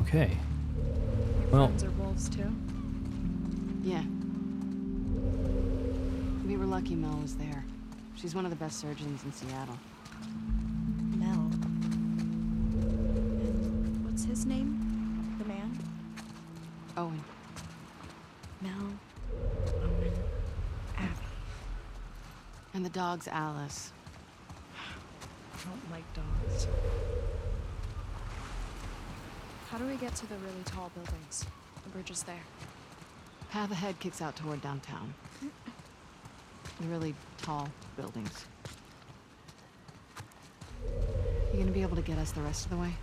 Okay. Your Well, friends are wolves too? Yeah. We were lucky Mel was there. She's one of the best surgeons in Seattle. Mel. And what's his name? The man? Owen. Mel, Owen, Abby. And the dog's Alice. I don't like dogs. How do we get to the really tall buildings? The bridge is there. Path ahead kicks out toward downtown. The really tall buildings. You gonna be able to get us the rest of the way?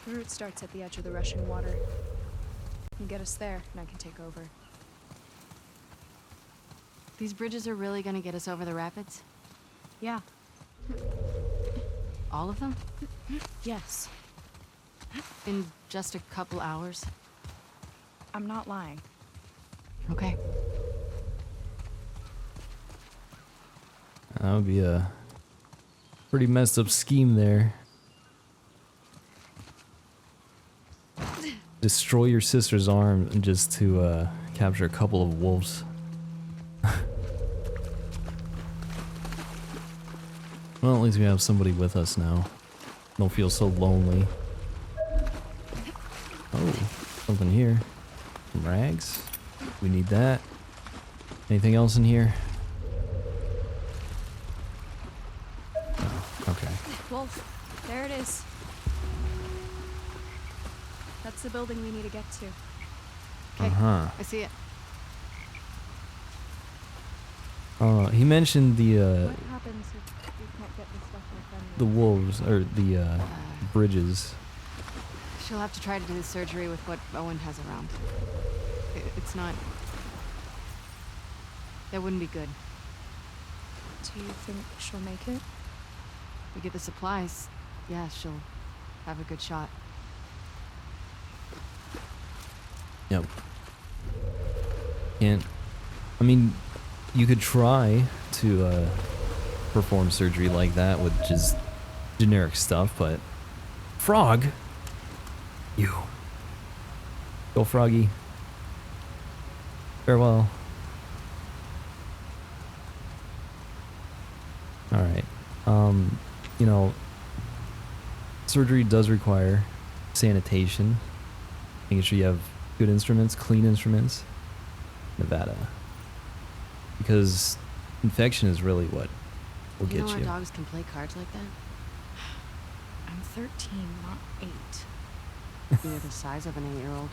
The route starts at the edge of the rushing water. You get us there, and I can take over. These bridges are really gonna get us over the rapids? Yeah. All of them? Yes. In just a couple hours? I'm not lying. Okay. that would be a pretty messed up scheme there. Destroy your sister's arm just to capture a couple of wolves. Well, at least we have somebody with us now. Don't feel so lonely. Oh, something here. Some rags. We need that. Anything else in here? Oh, okay. Wolf, there it is. That's the building we need to get to. Okay. Uh-huh. I see it. He mentioned the What happens if we can't get this stuff in front of the wolves, or the bridges. She'll have to try to do the surgery with what Owen has around. It's not... That wouldn't be good. Do you think she'll make it? We get the supplies. Yeah, she'll have a good shot. Yep. Can't. I mean, you could try to perform surgery like that with just generic stuff, but Frog, you go, Froggy. Farewell. All right. You know, surgery does require sanitation, making sure you have good instruments, clean instruments. Nevada. Because infection is really what will You get know our you. dogs can play cards like that? I'm 13, not 8. You're the size of an 8-year-old.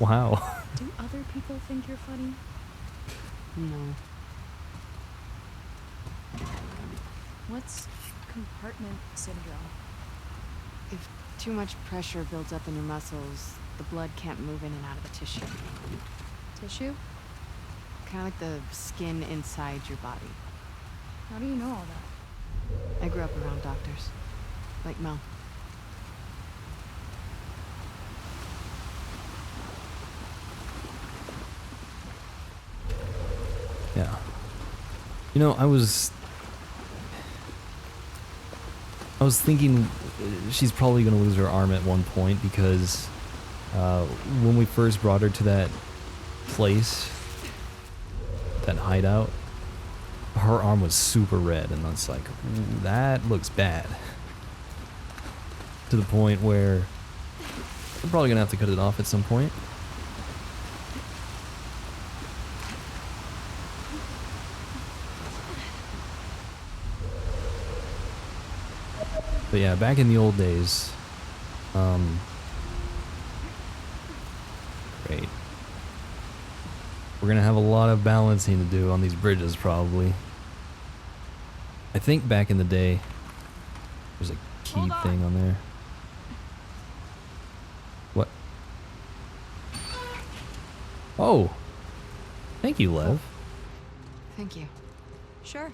Wow. Do other people think you're funny? No. What's compartment syndrome? If too much pressure builds up in your muscles, the blood can't move in and out of the tissue. Tissue? Kind of like the skin inside your body. How do you know all that? I grew up around doctors. Like Mel. Yeah. You know, I was thinking she's probably going to lose her arm at one point because when we first brought her to that place, that hideout, her arm was super red, and that's like, ooh, that looks bad. To the point where I'm probably going to have to cut it off at some point. But yeah, back in the old days, great. We're gonna have a lot of balancing to do on these bridges, probably. I think back in the day, there's a key thing on there. What? Oh! Thank you, Lev. Thank you. Sure.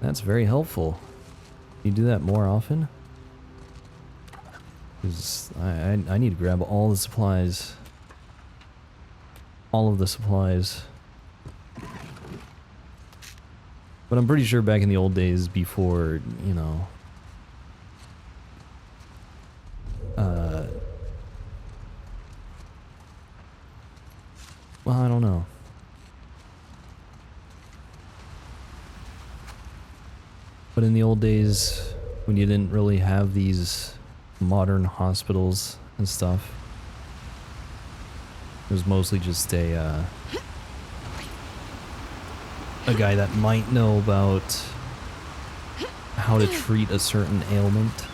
That's very helpful. You do that more often? 'Cause I need to grab all the supplies. All of the supplies. But I'm pretty sure back in the old days before, you know, Well, I don't know. But in the old days, when you didn't really have these modern hospitals and stuff, it was mostly just a guy that might know about how to treat a certain ailment.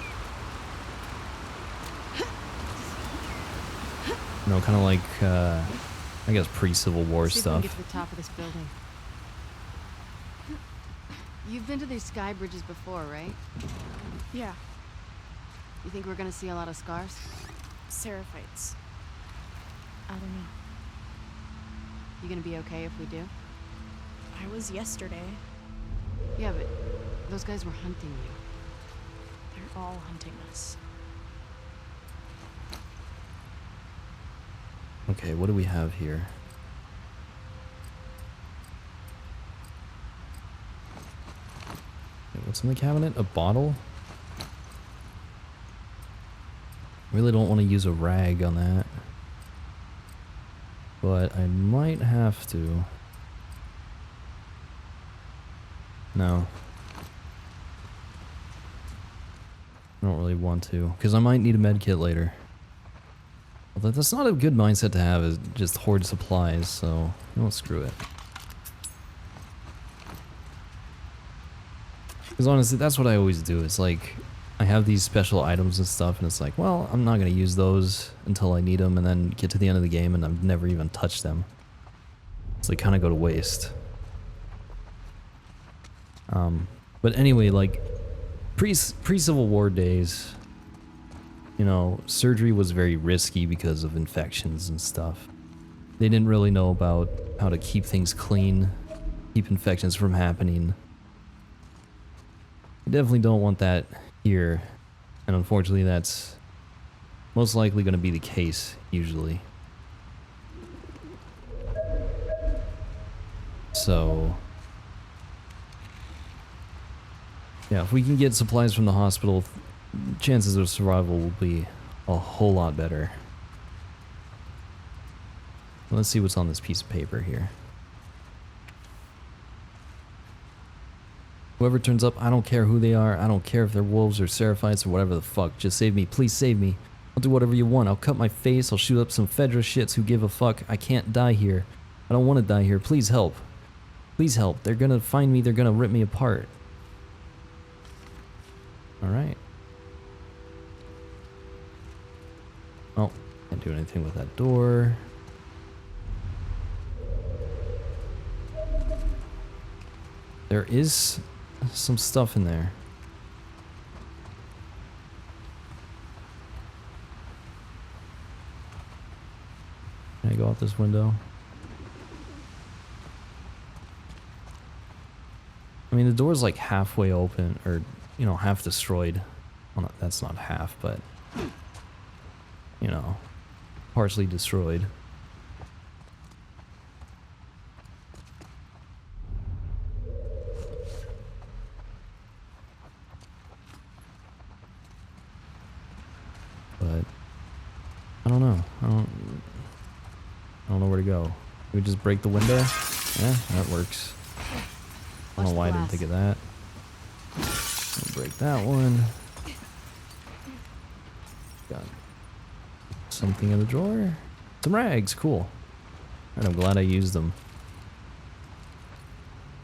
You know, kind of like, I guess pre-Civil War See if we can stuff. get to the top of this building. You've been to these sky bridges before, right? Yeah, You think we're gonna see a lot of scars? Seraphites. I don't know. You gonna be okay if we do? I was yesterday. Yeah, but those guys were hunting you. They're all hunting us. Okay, what do we have here? Wait, what's in the cabinet? A bottle? Really don't want to use a rag on that. But I might have to. No. I don't really want to, because I might need a med kit later. Although that's not a good mindset to have, is just hoard supplies, so no, screw it. Because honestly, that's what I always do. It's like, I have these special items and stuff, and it's like, well, I'm not going to use those until I need them, and then get to the end of the game and I've never even touched them. So they kind of go to waste. But anyway, like, pre-Civil War days, you know, surgery was very risky because of infections and stuff. They didn't really know about how to keep things clean, keep infections from happening. You definitely don't want that here, and unfortunately that's most likely going to be the case, usually. So, yeah, if we can get supplies from the hospital, chances of survival will be a whole lot better. Let's see what's on this piece of paper here. Whoever turns up, I don't care who they are. I don't care if they're wolves or seraphites or whatever the fuck. Just save me. Please save me. I'll do whatever you want. I'll cut my face. I'll shoot up some Fedra shits who give a fuck. I can't die here. I don't want to die here. Please help. Please help. They're gonna find me. They're gonna rip me apart. Alright. Oh, can't do anything with that door. There is some stuff in there. Can I go out this window? I mean, the door's like halfway open, or, you know, half destroyed. Well, that's not half, but, you know, partially destroyed. But I don't know. I don't know where to go. We just break the window? Yeah, that works. I don't know why I didn't think of that. I'll break that one. Got something in the drawer. Some rags, cool. And I'm glad I used them.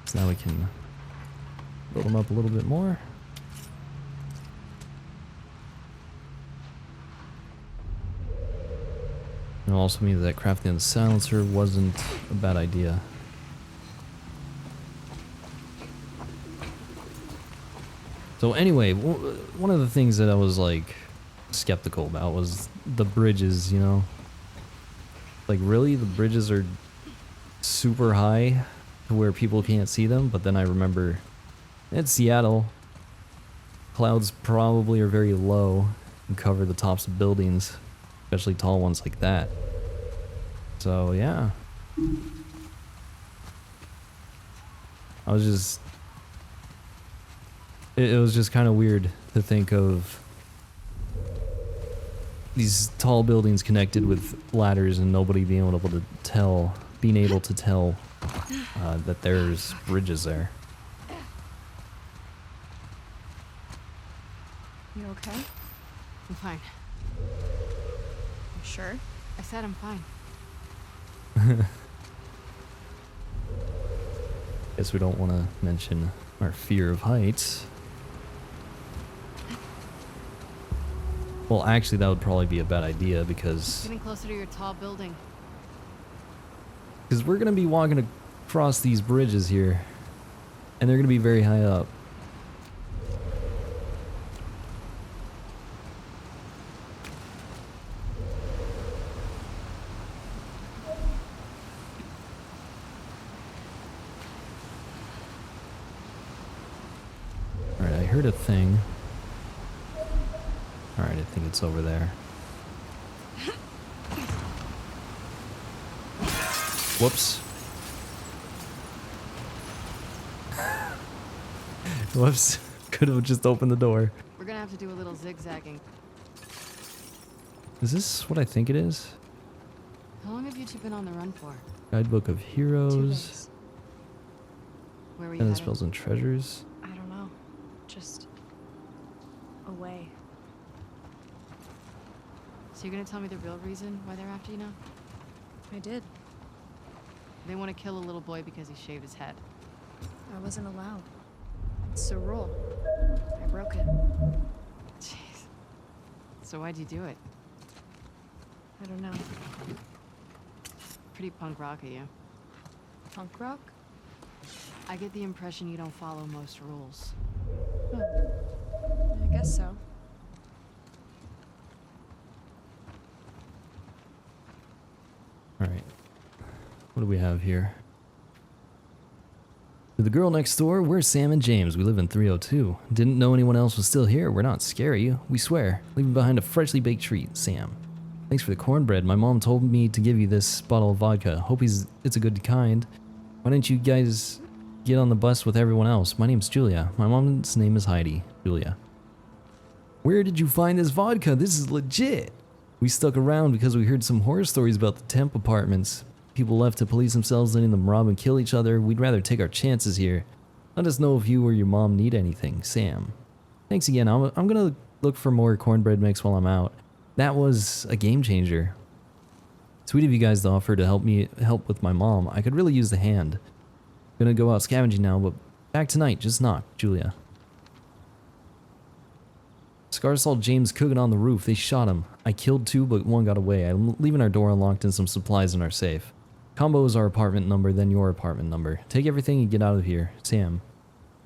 So now we can build them up a little bit more. And also means that crafting the silencer wasn't a bad idea. So anyway, one of the things that I was like skeptical about was the bridges, you know? Like, really? The bridges are super high to where people can't see them? But then I remember, it's Seattle. Clouds probably are very low and cover the tops of buildings. Especially tall ones like that. So, yeah. I was just... It was just kind of weird to think of these tall buildings connected with ladders and nobody being able to tell being able to tell that there's bridges there. You okay? I'm fine. You sure? I said I'm fine. Guess we don't want to mention our fear of heights. Well, actually, that would probably be a bad idea because Getting closer to your tall building. we're gonna be walking across these bridges here, and they're gonna be very high up. Alright, I heard a thing. Alright, I think it's over there. Whoops. Whoops. Could have just opened the door. We're gonna have to do a little zigzagging. Is this what I think it is? How long have you two been on the run for? Guidebook of 2 Heroes. days. Where were you Tennis headed? Spells and Treasures. I don't know. Just away. So you're gonna tell me the real reason why they're after you now? I did. They want to kill a little boy because he shaved his head. I wasn't allowed. It's a rule. I broke it. Jeez. So why'd you do it? I don't know. Pretty punk rock of you. Punk rock? I get the impression you don't follow most rules. Oh. I guess so. Alright. What do we have here? To the girl next door, we're Sam and James. We live in 302. Didn't know anyone else was still here. We're not scary, we swear. Leaving behind a freshly baked treat, Sam. Thanks for the cornbread. My mom told me to give you this bottle of vodka. Hope it's a good kind. Why didn't you guys get on the bus with everyone else? My name's Julia. My mom's name is Heidi. Julia. Where did you find this vodka? This is legit. We stuck around because we heard some horror stories about the temp apartments. People left to police themselves, letting them rob and kill each other. We'd rather take our chances here. Let us know if you or your mom need anything. Sam. Thanks again. I'm gonna look for more cornbread mix while I'm out. That was a game changer. Sweet of you guys to offer to help with my mom. I could really use the hand. Gonna go out scavenging now, but back tonight. Just knock, Julia. Scar saw James cooking on the roof. They shot him. I killed 2, but 1 got away. I'm leaving our door unlocked and some supplies in our safe. Combo is our apartment number, then your apartment number. Take everything and get out of here. Sam.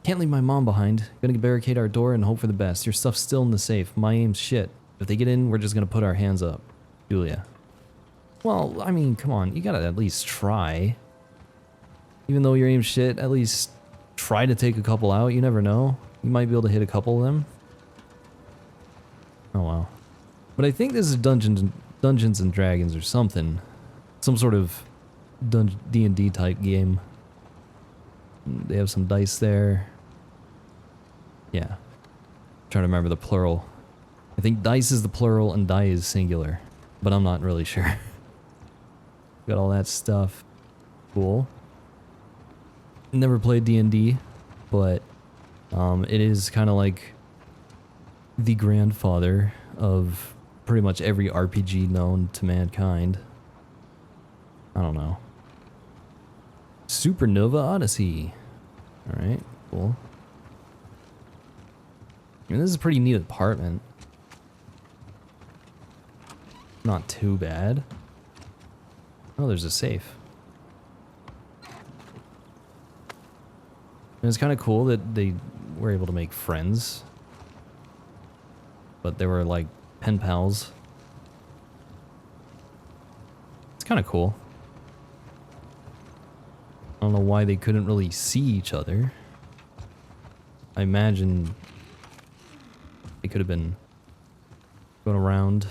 Can't leave my mom behind. Gonna barricade our door and hope for the best. Your stuff's still in the safe. My aim's shit. If they get in, we're just gonna put our hands up. Julia. Well, I mean, come on. You gotta at least try. Even though your aim's shit, at least try to take a couple out. You never know. You might be able to hit a couple of them. Oh wow. But I think this is Dungeons and Dragons or something. Some sort of D&D type game. They have some dice there. Yeah. I'm trying to remember the plural. I think dice is the plural and die is singular. But I'm not really sure. Got all that stuff. Cool. Never played D&D, but it is kind of like the grandfather of pretty much every RPG known to mankind. I don't know. Supernova Odyssey. Alright, cool. I mean, this is a pretty neat apartment. Not too bad. Oh, there's a safe. And it's kind of cool that they were able to make friends. But they were like pen pals. It's kind of cool. I don't know why they couldn't really see each other. I imagine they could have been going around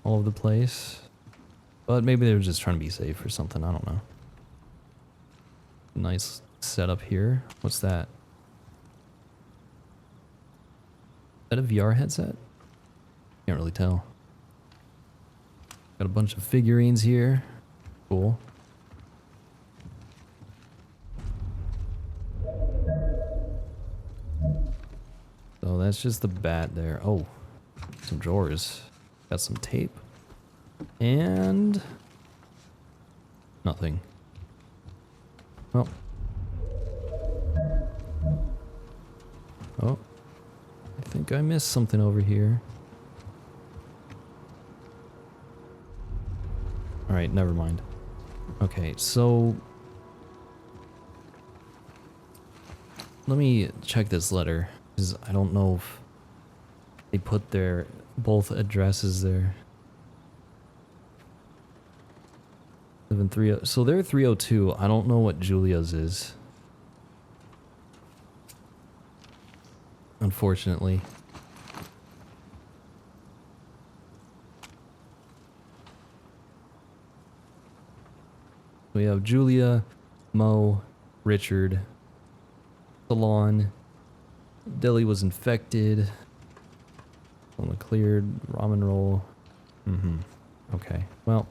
all over the place. But maybe they were just trying to be safe or something. I don't know. Nice setup here. What's that? Is that a VR headset? Can't really tell. Got a bunch of figurines here. Cool. So that's just the bat there. Oh, some drawers. Got some tape. And nothing. Well. Oh. I think I missed something over here. Alright, never mind. Okay, so let me check this letter, because I don't know if they put their both addresses there. 730. So they're 302. I don't know what Julia's is. Unfortunately. We have Julia, Mo, Richard, Salon. Deli was infected. Only cleared. Ramen roll. Okay. Well.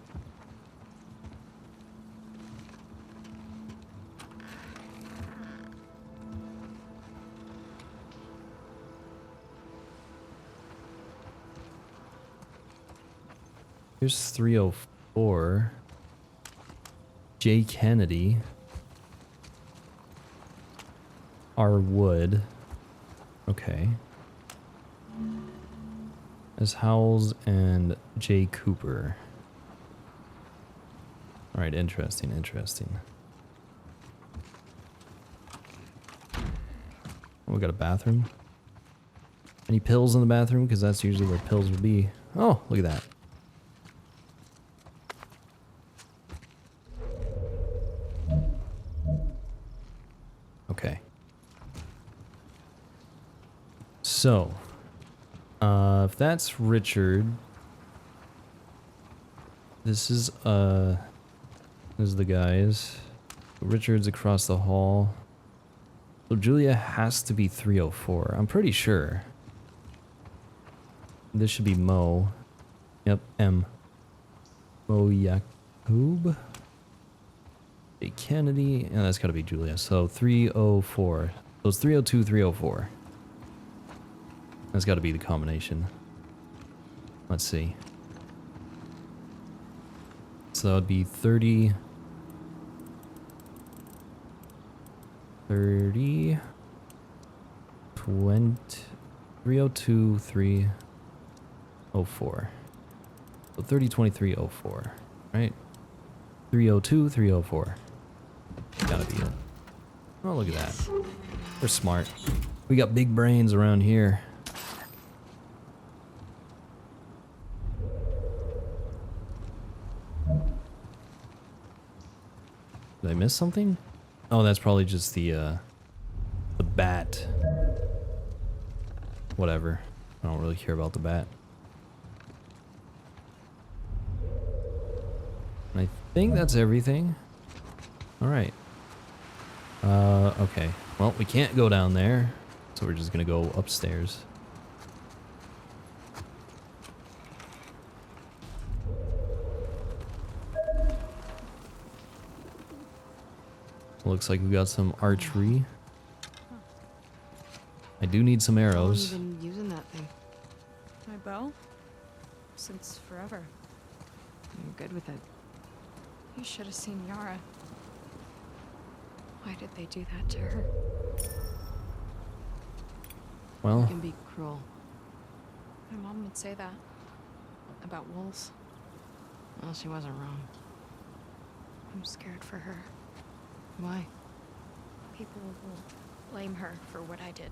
Here's 304. J. Kennedy. R. Wood. Okay. As Howells and J. Cooper. Alright, interesting, interesting. Oh, we got a bathroom. Any pills in the bathroom? Because that's usually where pills would be. Oh, look at that. Okay. So, if that's Richard, this is the guys. Richard's across the hall. So Julia has to be 304. I'm pretty sure. This should be Mo. Yep, M. Mo Yakub. J. Kennedy. And that's got to be Julia. So 304. So it's 302, 304. That's got to be the combination. Let's see. So that would be 30. 30. 20. 302, 304. So 30, 23, 04. Right? 302, 304. Gotta be it. Oh, look at that. We're smart. We got big brains around here. Did I miss something? Oh, that's probably just the bat. Whatever. I don't really care about the bat. And I think that's everything. Alright. Okay. Well, we can't go down there, so we're just gonna go upstairs. Looks like we got some archery. I do need some arrows. How long you been using that thing? My bow? Since forever. You're good with it. You should have seen Yara. Why did they do that to her? You Well, can be cruel. My mom would say that. About wolves. Well, she wasn't wrong. I'm scared for her. Why? People will blame her for what I did.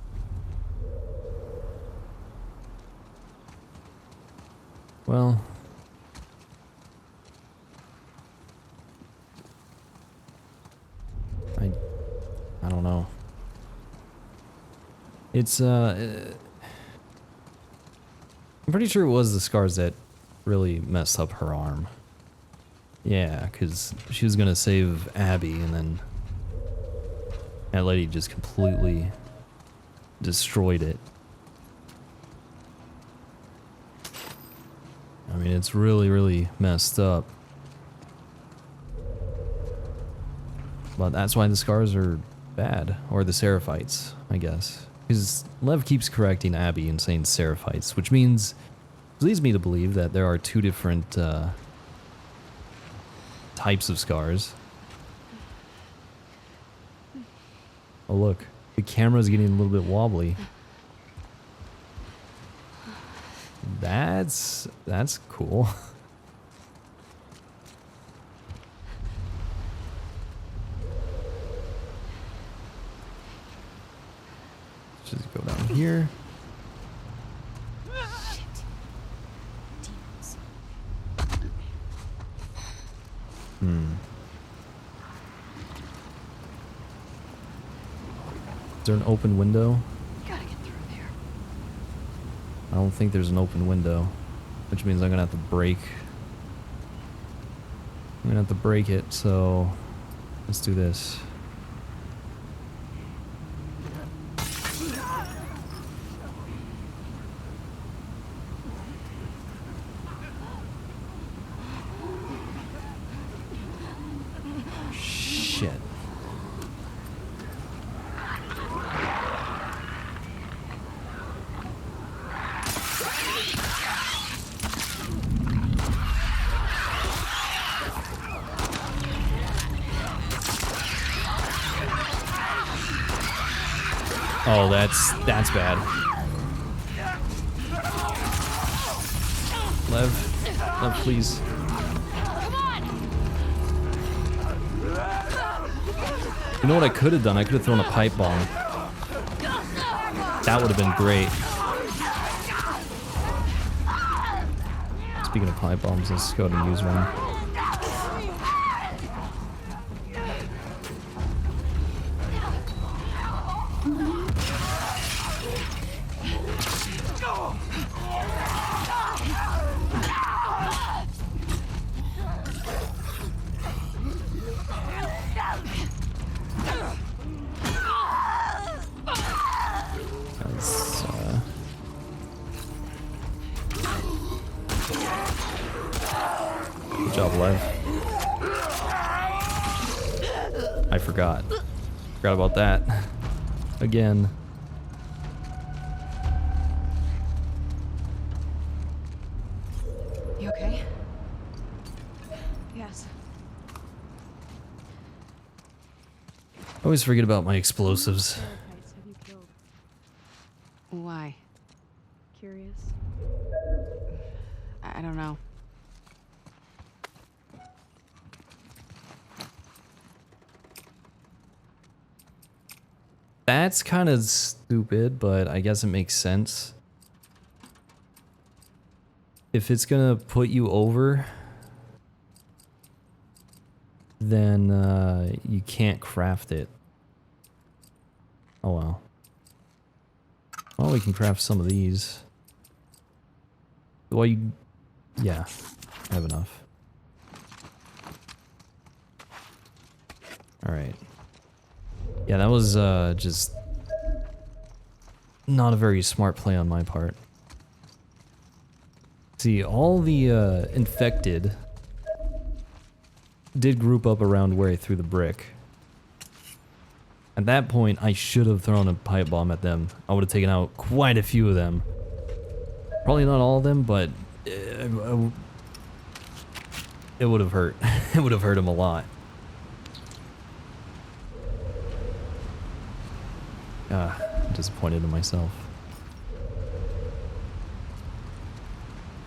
well. I don't know. It's I'm pretty sure it was the scars that really messed up her arm. Yeah, because she was gonna save Abby, and then that lady just completely destroyed it. I mean, it's really, really messed up. But that's why the scars are bad, or the Seraphites, I guess. Because Lev keeps correcting Abby and saying seraphites, which leads me to believe that there are two different types of scars. Oh look, the camera's getting a little bit wobbly. That's cool. Just go down here. Demons. Is there an open window? Gotta get through there. I don't think there's an open window, which means I'm gonna have to break. I'm gonna have to break it, so let's do this. Shit. Oh, that's bad. Lev, please. You know what I could have done? I could have thrown a pipe bomb. That would have been great. Speaking of pipe bombs, let's go ahead and use one. That's, good job, Lev. I forgot. Forgot about that. Again. You okay? Yes. I always forget about my explosives. Seraphites have you killed? Why? Curious? I don't know. That's kind of stupid, but I guess it makes sense. If it's gonna put you over, then you can't craft it. Oh well. Well, we can craft some of these. Well, yeah, I have enough. All right. Yeah, that was just not a very smart play on my part. See, all the infected did group up around where I threw the brick. At that point, I should have thrown a pipe bomb at them. I would have taken out quite a few of them. Probably not all of them, but it would have hurt. It would have hurt them a lot. Disappointed in myself.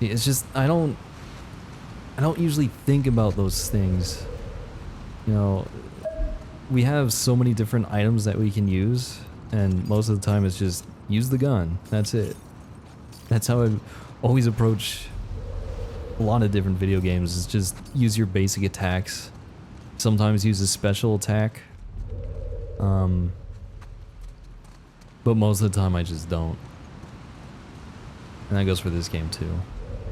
It's just I don't usually think about those things. You know, we have so many different items that we can use, and most of the time it's just use the gun. That's it. That's how I always approach a lot of different video games, is just use your basic attacks. Sometimes use a special attack. But most of the time I just don't. And that goes for this game too.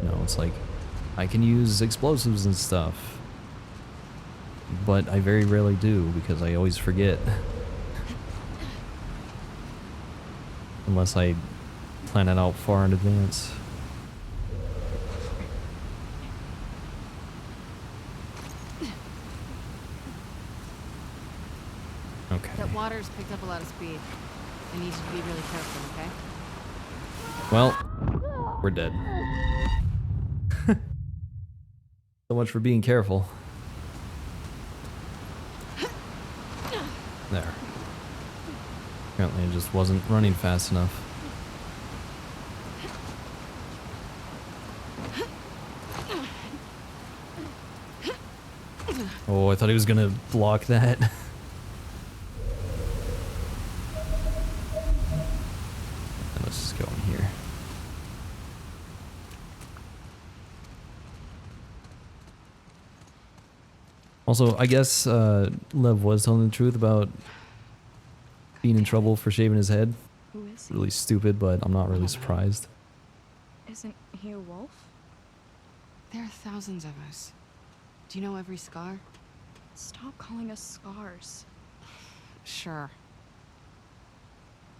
You know, it's like, I can use explosives and stuff, but I very rarely do because I always forget. Unless I plan it out far in advance. Okay. That water's picked up a lot of speed. I need you to be really careful, okay? Well, we're dead. So much for being careful. There. Apparently it just wasn't running fast enough. Oh, I thought he was gonna block that. And let's just go in here. Also, I guess Lev was telling the truth about being in trouble for shaving his head. Who is he? Really stupid, but I'm not really surprised. Isn't he a wolf? There are thousands of us. Do you know every scar? Stop calling us scars. Sure.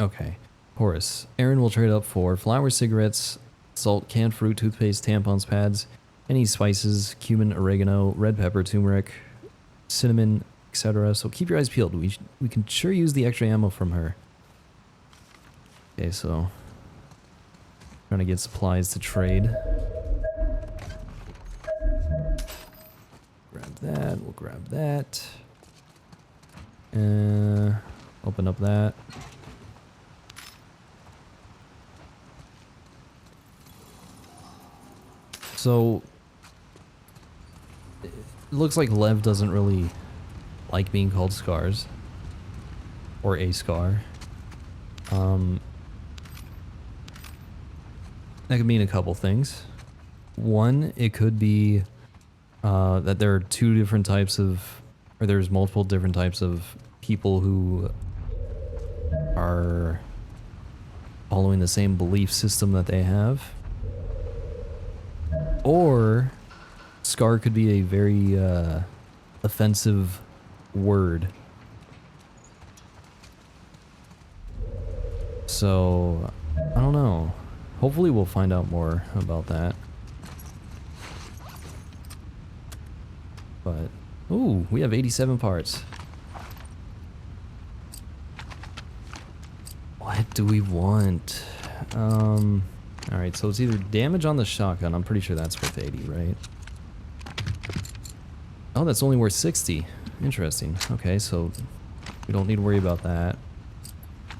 Okay. Horace. Aaron will trade up for flour, cigarettes, salt, canned fruit, toothpaste, tampons, pads, any spices, cumin, oregano, red pepper, turmeric, cinnamon, etc. So keep your eyes peeled. We can sure use the extra ammo from her. Okay, so trying to get supplies to trade. Grab that. We'll grab that. Open up that. So it looks like Lev doesn't really like being called scars or a scar. That could mean a couple things. One, it could be that there are two different types of, or there's multiple different types of people who are following the same belief system that they have. Or scar could be a very offensive word. So, I don't know. Hopefully we'll find out more about that. But, ooh, we have 87 parts. What do we want? Alright, so it's either damage on the shotgun. I'm pretty sure that's worth 80, right? Oh, that's only worth 60. Interesting. Okay, so we don't need to worry about that.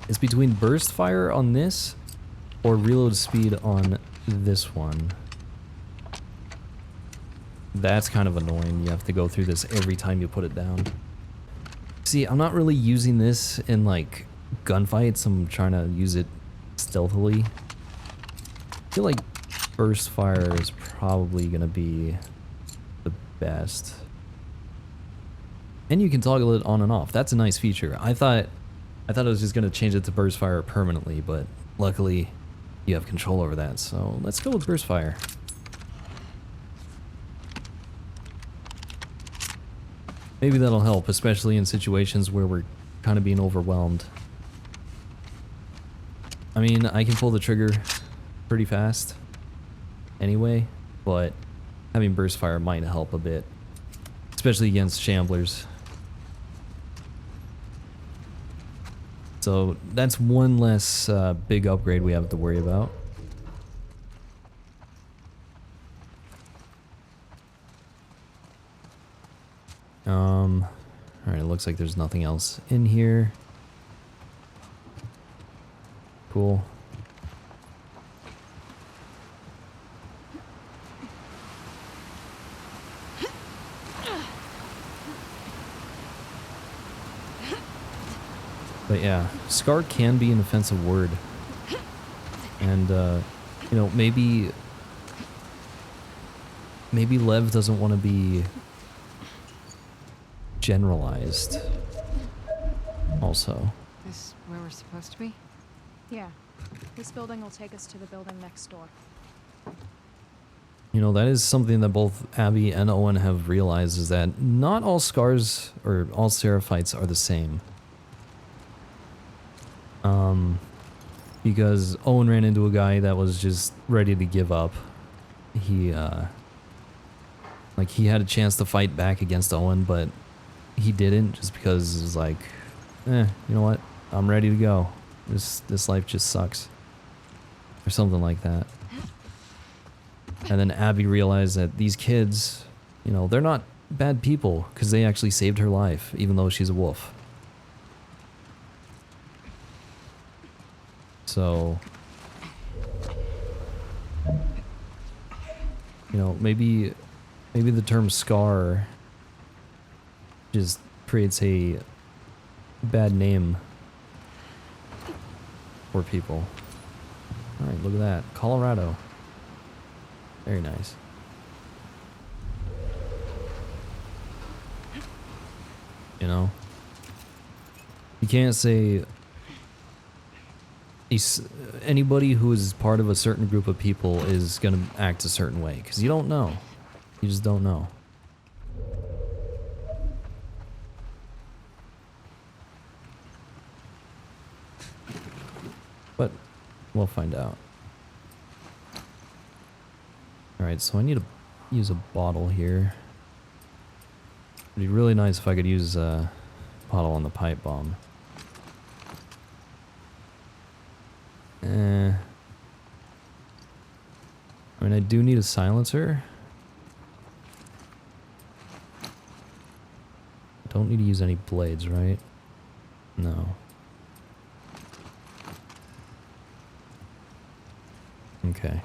It's between burst fire on this or reload speed on this one. That's kind of annoying. You have to go through this every time you put it down. See, I'm not really using this in like gunfights. I'm trying to use it stealthily. I feel like burst fire is probably gonna be the best. And you can toggle it on and off. That's a nice feature. I thought it was just gonna change it to burst fire permanently, but luckily you have control over that. So let's go with burst fire. Maybe that'll help, especially in situations where we're kind of being overwhelmed. I mean, I can pull the trigger pretty fast anyway, but having burst fire might help a bit, especially against shamblers. So that's one less big upgrade we have to worry about. Alright, it looks like there's nothing else in here. Cool. But yeah, scar can be an offensive word. And, you know, maybe Lev doesn't want to be generalized also. This where we're supposed to be? Yeah. This building will take us to the building next door. You know, that is something that both Abby and Owen have realized, is that not all scars or all Seraphites are the same. Because Owen ran into a guy that was just ready to give up. He, like, he had a chance to fight back against Owen, but he didn't, just because it was like, you know what? I'm ready to go. This life just sucks. Or something like that. And then Abby realized that these kids, you know, they're not bad people because they actually saved her life, even though she's a wolf. So, you know, maybe the term scar just creates a bad name for people. Alright, look at that. Colorado. Very nice. You know? You can't say anybody who is part of a certain group of people is gonna act a certain way, because you don't know. You just don't know. But we'll find out. Alright, so I need to use a bottle here. It'd be really nice if I could use a bottle on the pipe bomb. I mean, I do need a silencer. Don't need to use any blades, right? No. Okay.